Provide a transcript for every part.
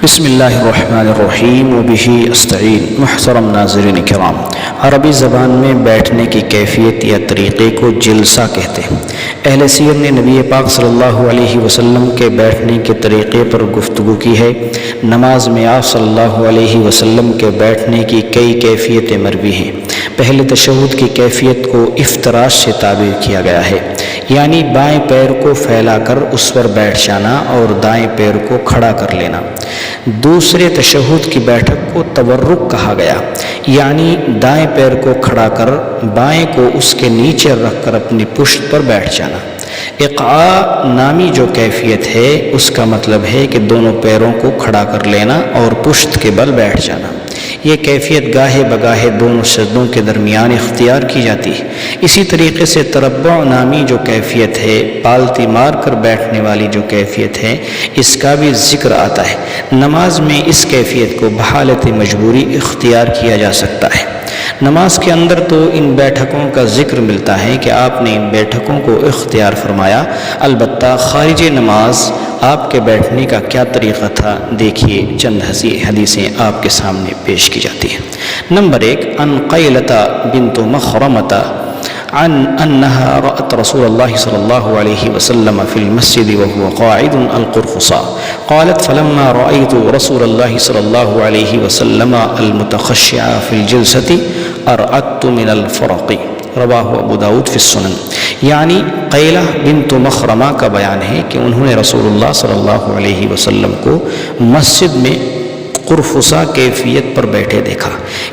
بسم اللہ الرحمن الرحیم وبہ استعین۔ محترم ناظرین کرام، عربی زبان میں بیٹھنے کی کیفیت یا طریقے کو جلسہ کہتے ہیں۔ اہل سیر نے نبی پاک صلی اللہ علیہ وسلم کے بیٹھنے کے طریقے پر گفتگو کی ہے۔ نماز میں آپ صلی اللہ علیہ وسلم کے بیٹھنے کی کئی کیفیتیں مروی ہیں۔ پہلے تشہد کی کیفیت کو افتراش سے تعبیر کیا گیا ہے، یعنی بائیں پیر کو پھیلا کر اس پر بیٹھ جانا اور دائیں پیر کو کھڑا کر لینا۔ دوسرے تشہد کی بیٹھک کو تورک کہا گیا، یعنی دائیں پیر کو کھڑا کر بائیں کو اس کے نیچے رکھ کر اپنی پشت پر بیٹھ جانا۔ اقعاء نامی جو کیفیت ہے اس کا مطلب ہے کہ دونوں پیروں کو کھڑا کر لینا اور پشت کے بل بیٹھ جانا۔ یہ کیفیت گاہے بگاہے دونوں سجدوں کے درمیان اختیار کی جاتی ہے۔ اسی طریقے سے تربع نامی جو کیفیت ہے، پالتی مار کر بیٹھنے والی جو کیفیت ہے، اس کا بھی ذکر آتا ہے۔ نماز میں اس کیفیت کو بحالت مجبوری اختیار کیا جا سکتا ہے۔ نماز کے اندر تو ان بیٹھکوں کا ذکر ملتا ہے کہ آپ نے ان بیٹھکوں کو اختیار فرمایا، البتہ خارج نماز آپ کے بیٹھنے کا کیا طریقہ تھا، دیکھیے چند حدیثیں آپ کے سامنے پیش کی جاتی ہیں۔ نمبر 1، عن قیلۃ بنت مخرمۃ عن انها رأت رسول الله صلى الله عليه وسلم في المسجد وهو قاعد القرفصاء قالت فلما رأيت رسول الله صلى الله عليه وسلم المتخشع في الجلسة أرعدت من الفرق، رواہ ابو داود فی السنن۔ یعنی قیلہ بنت مخرمہ کا بیان ہے کہ انہوں نے رسول اللہ صلی اللہ علیہ وسلم کو مسجد میں قرفصا کیفیت پر بیٹھے دیکھا۔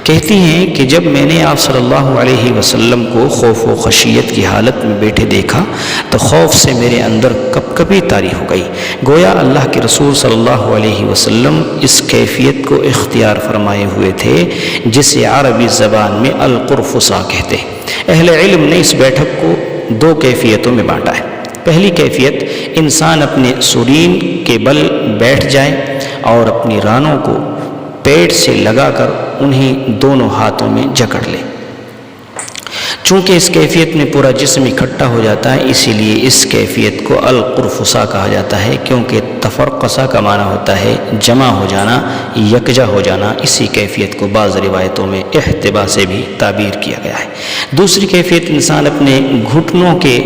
کہتی ہیں کہ جب میں نے آپ صلی اللہ علیہ وسلم کو خوف و خشیت کی حالت میں بیٹھے دیکھا تو خوف سے میرے اندر کپکپی طاری ہو گئی، گویا اللہ کے رسول صلی اللہ علیہ وسلم اس کیفیت کو اختیار فرمائے ہوئے تھے جسے عربی زبان میں القرفصا کہتے ہیں۔ اہل علم نے اس بیٹھک کو دو کیفیتوں میں بانٹا ہے۔ پہلی کیفیت، انسان اپنے سرین کے بل بیٹھ جائے اور اپنی رانوں کو پیٹ سے لگا کر انہیں دونوں ہاتھوں میں جکڑ لے۔ چونکہ اس کیفیت میں پورا جسم اکٹھا ہو جاتا ہے، اسی لیے اس کیفیت کو القرفصا کہا جاتا ہے، کیونکہ تفرقصا کا معنی ہوتا ہے جمع ہو جانا، یکجا ہو جانا۔ اسی کیفیت کو بعض روایتوں میں احتبا سے بھی تعبیر کیا گیا ہے۔ دوسری کیفیت، انسان اپنے گھٹنوں کے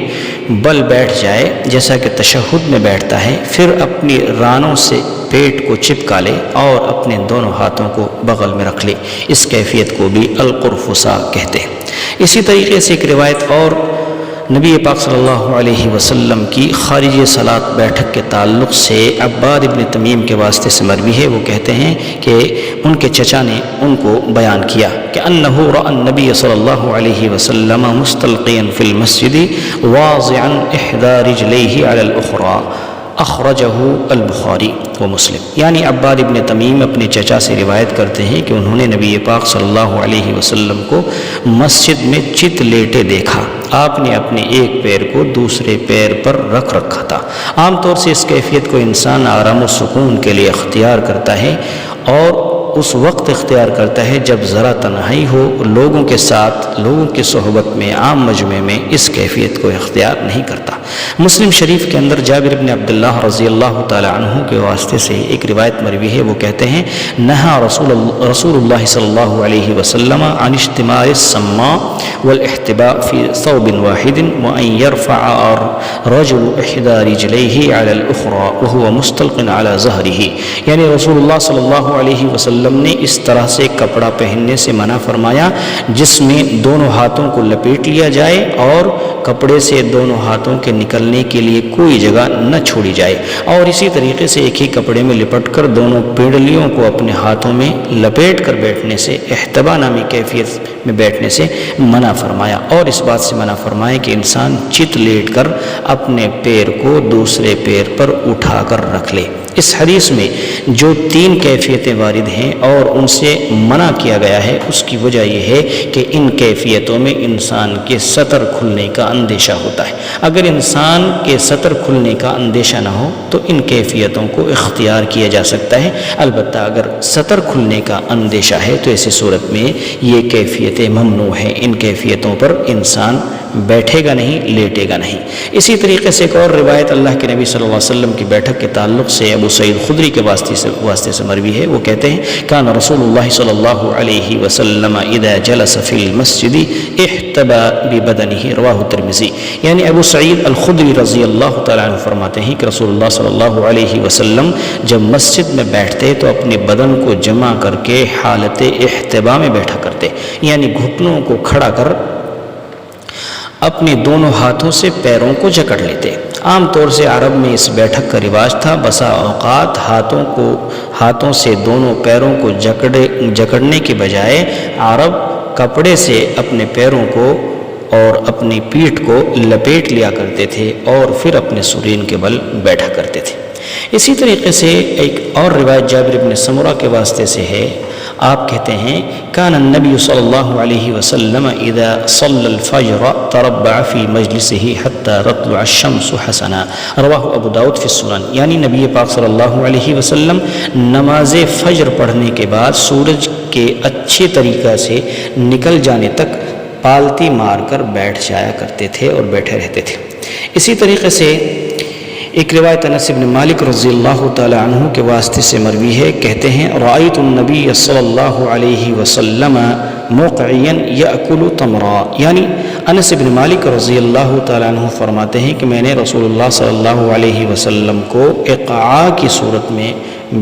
بل بیٹھ جائے جیسا کہ تشہد میں بیٹھتا ہے، پھر اپنی رانوں سے پیٹ کو چپکا لے اور اپنے دونوں ہاتھوں کو بغل میں رکھ لے۔ اس کیفیت کو بھی القرفصا کہتے ہیں۔ اسی طریقے سے ایک روایت اور نبی پاک صلی اللہ علیہ وسلم کی خارج صلاۃ بیٹھک کے تعلق سے عباد ابن تمیم کے واسطے سے مروی ہے۔ وہ کہتے ہیں کہ ان کے چچا نے ان کو بیان کیا کہ انہ رأى النبی صلی اللہ علیہ وسلم مستلقیا فی المسجد واضعا احدى رجلیہ علی الاخرى، اخرجہ البخاری و مسلم۔ یعنی عباد ابن تمیم اپنے چچا سے روایت کرتے ہیں کہ انہوں نے نبی پاک صلی اللہ علیہ وسلم کو مسجد میں چت لیٹے دیکھا، آپ نے اپنے ایک پیر کو دوسرے پیر پر رکھ رکھا تھا۔ عام طور سے اس کیفیت کو انسان آرام و سکون کے لیے اختیار کرتا ہے، اور اس وقت اختیار کرتا ہے جب ذرا تنہائی ہو، لوگوں کے ساتھ، لوگوں کی صحبت میں، عام مجمع میں اس کیفیت کو اختیار نہیں کرتا۔ مسلم شریف کے اندر جابر بن عبداللہ رضی اللہ تعالی عنہ کے واسطے سے ایک روایت مروی ہے۔ وہ کہتے ہیں نہا رسول اللہ صلی اللہ علیہ وسلم عن اجتماع السماء والاحتباء في ثوب واحد وان يرفع رجل احدى رجليه على الاخرى وهو مستلق على ظهره، یعنی رسول اللہ صلی اللہ علیہ وسلم نے اس طرح سے کپڑا پہننے سے منع فرمایا جس میں دونوں ہاتھوں کو لپیٹ لیا جائے اور کپڑے سے دونوں ہاتھوں کے نکلنے کے لیے کوئی جگہ نہ چھوڑی جائے، اور اسی طریقے سے ایک ہی کپڑے میں لپٹ کر دونوں پیڑلیوں کو اپنے ہاتھوں میں لپیٹ کر بیٹھنے سے، احتبا نامی کیفیت میں بیٹھنے سے منع فرمایا، اور اس بات سے منع فرمایا کہ انسان چت لیٹ کر اپنے پیر کو دوسرے پیر پر اٹھا کر رکھ لے۔ اس حدیث میں جو تین کیفیتیں وارد ہیں اور ان سے منع کیا گیا ہے، اس کی وجہ یہ ہے کہ ان کیفیتوں میں انسان کے سطر کھلنے کا اندیشہ ہوتا ہے۔ اگر انسان کے سطر کھلنے کا اندیشہ نہ ہو تو ان کیفیتوں کو اختیار کیا جا سکتا ہے، البتہ اگر سطر کھلنے کا اندیشہ ہے تو ایسی صورت میں یہ کیفیتیں ممنوع ہیں، ان کیفیتوں پر انسان بیٹھے گا نہیں، لیٹے گا نہیں۔ اسی طریقے سے ایک اور روایت اللہ کے نبی صلی اللہ علیہ وسلم کی بیٹھک کے تعلق سے ابو سعید خدری کے واسطے سے مروی ہے۔ وہ کہتے ہیں کان رسول اللہ صلی اللہ علیہ وسلم اذا جلس فی المسجد احتبى ببدنه رواہ ترمذی، یعنی ابو سعید الخدری رضی اللہ تعالیٰ عنہ فرماتے ہیں کہ رسول اللہ صلی اللہ علیہ وسلم جب مسجد میں بیٹھتے تو اپنے بدن کو جمع کر کے حالت احتبا میں بیٹھا کرتے، یعنی گھٹنوں کو کھڑا کر اپنے دونوں ہاتھوں سے پیروں کو جکڑ لیتے۔ عام طور سے عرب میں اس بیٹھک کا رواج تھا، بسا اوقات ہاتھوں سے دونوں پیروں کو جکڑنے کے بجائے عرب کپڑے سے اپنے پیروں کو اور اپنی پیٹھ کو لپیٹ لیا کرتے تھے اور پھر اپنے سرین کے بل بیٹھا کرتے تھے۔ اسی طریقے سے ایک اور روایت جابر بن سمرہ کے واسطے سے ہے، آپ کہتے ہیں کان النبی صلی اللہ علیہ وسلم اذا صلی الفجر تربع فی مجلسه حتی تطلع الشمس حسنا رواہ ابو داؤد فی السنن، یعنی نبی پاک صلی اللہ علیہ وسلم نماز فجر پڑھنے کے بعد سورج کے اچھے طریقہ سے نکل جانے تک پالتی مار کر بیٹھ جایا کرتے تھے اور بیٹھے رہتے تھے۔ اسی طریقے سے ایک روایت انس بن مالک رضی اللہ تعالی عنہ کے واسطے سے مروی ہے، کہتے ہیں رأیت النبی صلی اللہ علیہ وسلم موقعیا یأکل تمرا، یعنی انس بن مالک رضی اللہ تعالی عنہ فرماتے ہیں کہ میں نے رسول اللہ صلی اللہ علیہ وسلم کو اقعاء کی صورت میں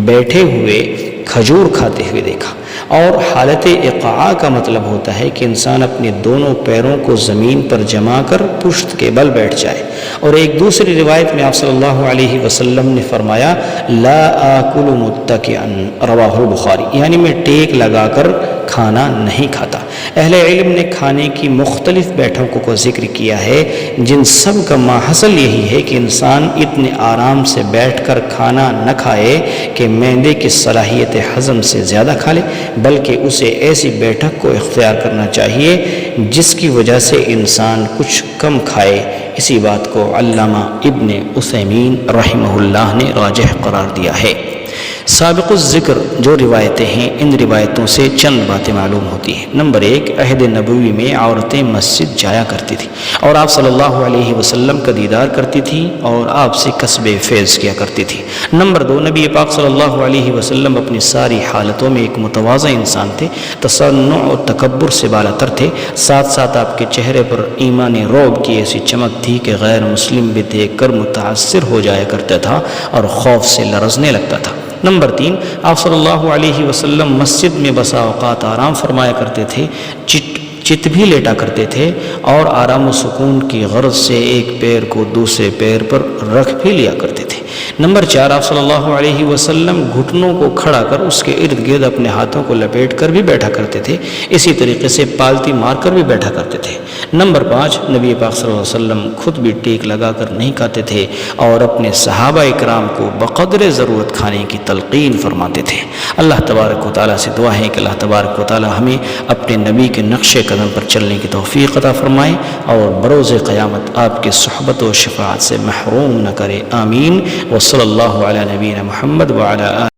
بیٹھے ہوئے کھجور کھاتے ہوئے دیکھا۔ اور حالت اقعاء کا مطلب ہوتا ہے کہ انسان اپنے دونوں پیروں کو زمین پر جما کر پشت کے بل بیٹھ جائے۔ اور ایک دوسری روایت میں آپ صلی اللہ علیہ وسلم نے فرمایا لا آکل متکئا رواہ البخاری، یعنی میں ٹیک لگا کر کھانا نہیں کھاتا۔ اہل علم نے کھانے کی مختلف بیٹھکوں کو ذکر کیا ہے، جن سب کا ماحصل یہی ہے کہ انسان اتنے آرام سے بیٹھ کر کھانا نہ کھائے کہ معدے کی صلاحیت ہضم سے زیادہ کھا لے، بلکہ اسے ایسی بیٹھک کو اختیار کرنا چاہیے جس کی وجہ سے انسان کچھ کم کھائے۔ اسی بات کو علامہ ابن عثیمین رحمہ اللہ نے راجح قرار دیا ہے۔ سابق الذکر جو روایتیں ہیں، ان روایتوں سے چند باتیں معلوم ہوتی ہیں۔ نمبر 1، عہد نبوی میں عورتیں مسجد جایا کرتی تھیں اور آپ صلی اللہ علیہ وسلم کا دیدار کرتی تھیں اور آپ سے کسب فیض کیا کرتی تھیں۔ نمبر 2، نبی پاک صلی اللہ علیہ وسلم اپنی ساری حالتوں میں ایک متواضع انسان تھے، تصنع اور تکبر سے بالا تر تھے، ساتھ ساتھ آپ کے چہرے پر ایمان رعب کی ایسی چمک تھی کہ غیر مسلم بھی دیکھ کر متاثر ہو جایا کرتا تھا اور خوف سے لرزنے لگتا تھا۔ نمبر 3، آپ صلی اللہ علیہ وسلم مسجد میں بسا اوقات آرام فرمایا کرتے تھے، چت بھی لیٹا کرتے تھے اور آرام و سکون کی غرض سے ایک پیر کو دوسرے پیر پر رکھ بھی لیا کرتے تھے۔ نمبر 4، آپ صلی اللہ علیہ وسلم گھٹنوں کو کھڑا کر اس کے ارد گرد اپنے ہاتھوں کو لپیٹ کر بھی بیٹھا کرتے تھے، اسی طریقے سے پالتی مار کر بھی بیٹھا کرتے تھے۔ نمبر 5، نبی پاک صلی اللہ علیہ وسلم خود بھی ٹیک لگا کر نہیں کھاتے تھے اور اپنے صحابہ اکرام کو بقدر ضرورت کھانے کی تلقین فرماتے تھے۔ اللہ تبارک و تعالیٰ سے دعا ہے کہ اللہ تبارک و تعالیٰ ہمیں اپنے نبی کے نقش قدم پر چلنے کی توفیق عطا فرمائے اور بروز قیامت آپ کے صحبت و شفاعت سے محروم نہ کرے، آمین۔ وصلی اللہ علی نبینا محمد وعلی